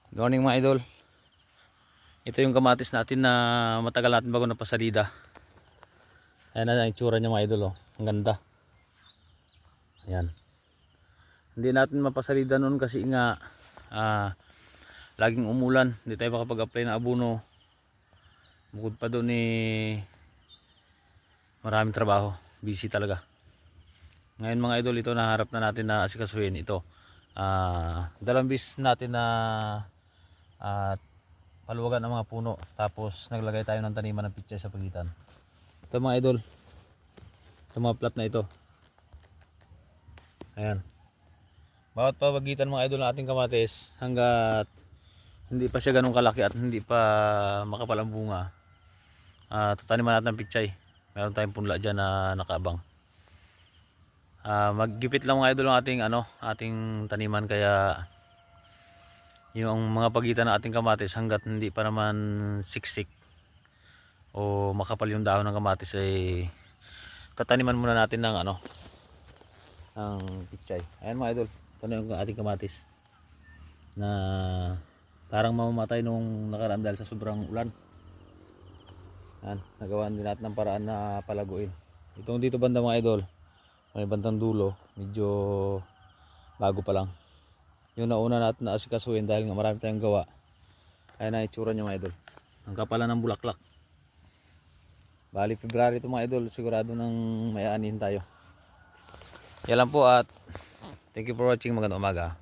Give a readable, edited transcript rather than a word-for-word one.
Good morning mga idol. Ito yung kamatis natin na matagal natin bago napasalida. Ayan na ang itsura niya mga idol, oh. Ang ganda. Ayan. Hindi natin mapasalida noon kasi nga laging umulan. Hindi tayo makapag-apply ng abono. Bukod pa doon maraming trabaho. Busy talaga. Ngayon mga idol, ito naharap na natin na asikasuhin ito. Dalawang bis natin na paluwagan ng mga puno, tapos naglagay tayo ng taniman ng pichay sa pagitan. Ito mga idol, ito mga plat na ito. Ayan, bawat pagitan mga idol ng ating kamatis, hanggat hindi pa siya ganun kalaki at hindi pa makapal ang bunga, tataniman natin ng pichay. Meron tayong punla dyan na nakaabang. Maggipit lang mga idol ang ating taniman, kaya yung mga pagitan ng ating kamatis hanggat hindi pa naman siksik o makapal yung dahon ng kamatis ay tataniman muna natin ng ng pichay. Ayan mga idol, ito na yung ating kamatis na parang mamamatay nung nakaraan dahil sa sobrang ulan. Ayan, nagawa din natin ng paraan na palaguin. Itong dito banda mga idol, may bandang dulo, medyo bago pa lang. Yung nauna natin na asikasuhin dahil nga marami tayong gawa. Ayan na itsura niya mga idol. Ang kapalan ng bulaklak. Bali February ito mga idol, sigurado nang may aanihin tayo. Yan lang po at thank you for watching. Magandang umaga.